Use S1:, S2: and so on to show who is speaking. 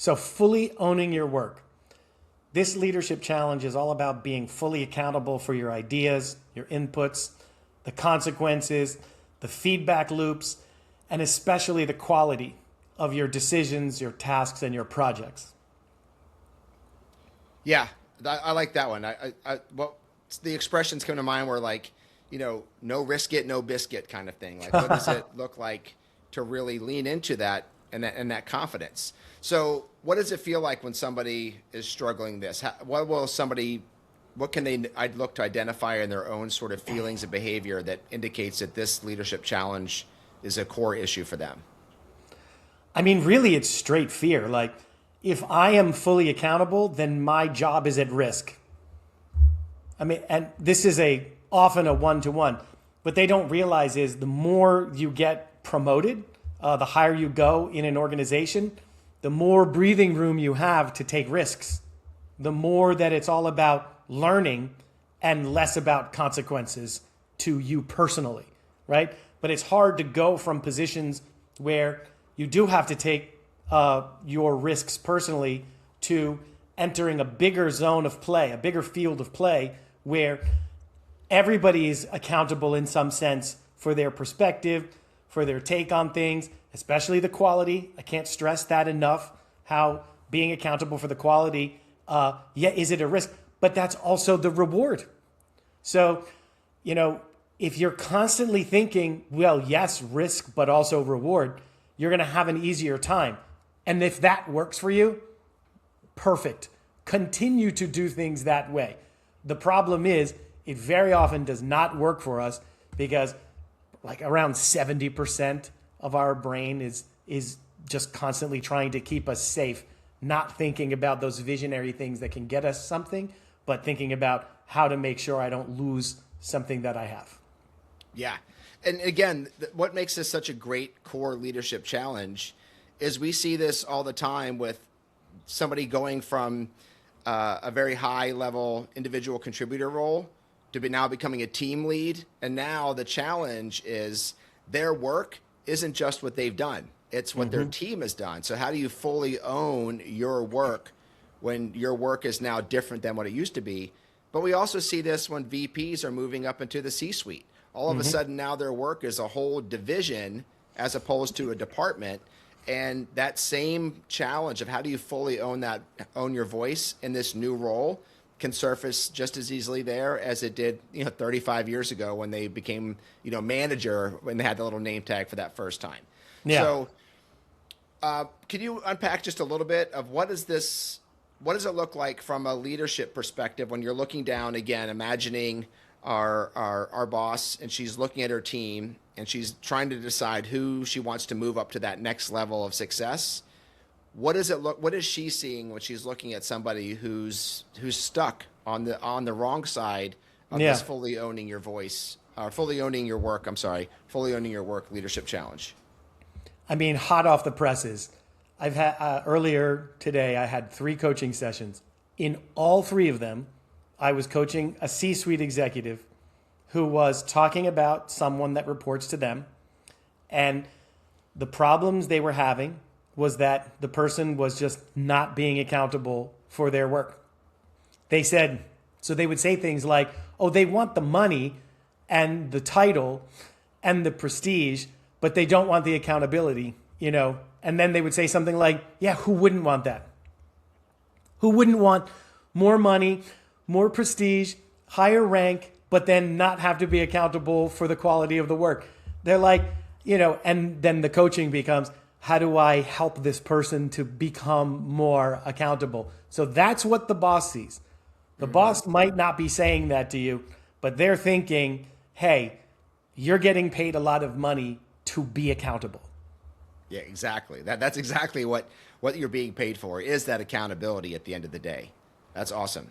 S1: So fully owning your work. This leadership challenge is all about being fully accountable for your ideas, your inputs, the consequences, the feedback loops, and especially the quality of your decisions, your tasks, and your projects.
S2: Yeah, I like that one. Well, the expressions come to mind were like, no risk it, no biscuit kind of thing. Like, what does it look like to really lean into that and that confidence? So, what does it feel like when somebody is struggling this? What can they I'd look to identify in their own sort of feelings and behavior that indicates that this leadership challenge is a core issue for them?
S1: I mean, really, it's straight fear. Like, if I am fully accountable, then my job is at risk. I mean, and this is often a one-to-one. What they don't realize is the more you get promoted, the higher you go in an organization, the more breathing room you have to take risks. The more that it's all about learning and less about consequences to you personally, right? But it's hard to go from positions where you do have to take your risks personally to entering a bigger zone of play, a bigger field of play where everybody is accountable in some sense for their perspective, for their take on things, especially the quality. I can't stress that enough, how being accountable for the quality, is it a risk? But that's also the reward. So, if you're constantly thinking, well, yes, risk, but also reward, you're going to have an easier time. And if that works for you, perfect. Continue to do things that way. The problem is it very often does not work for us because like around 70% of our brain is just constantly trying to keep us safe, not thinking about those visionary things that can get us something, but thinking about how to make sure I don't lose something that I have.
S2: Yeah. And again, what makes this such a great core leadership challenge is we see this all the time with somebody going from a very high level individual contributor role to be now becoming a team lead. And now the challenge is their work isn't just what they've done. It's what their team has done. So how do you fully own your work when your work is now different than what it used to be? But we also see this when VPs are moving up into the C-suite. All of a sudden now their work is a whole division as opposed to a department. And that same challenge of how do you fully own your voice in this new role can surface just as easily there as it did, 35 years ago when they became, manager, when they had the little name tag for that first time.
S1: Yeah.
S2: So can you unpack just a little bit of what does it look like from a leadership perspective when you're looking down, again, imagining our boss, and she's looking at her team and she's trying to decide who she wants to move up to that next level of success. What is she seeing when she's looking at somebody who's stuck on the wrong side of this fully owning your voice, or fully owning your work, fully owning your work leadership challenge?
S1: I mean, hot off the presses. I've had earlier today, I had 3 coaching sessions. In all 3 of them, I was coaching a C-suite executive who was talking about someone that reports to them. And the problems they were having was that the person was just not being accountable for their work. They would say things like, oh, they want the money and the title and the prestige, but they don't want the accountability, And then they would say something like, yeah, who wouldn't want that? Who wouldn't want more money, more prestige, higher rank, but then not have to be accountable for the quality of the work? They're like, and then the coaching becomes, how do I help this person to become more accountable? So that's what the boss sees. The boss might not be saying that to you, but they're thinking, hey, you're getting paid a lot of money to be accountable.
S2: Yeah, exactly. That's exactly what you're being paid for, is that accountability at the end of the day. That's awesome.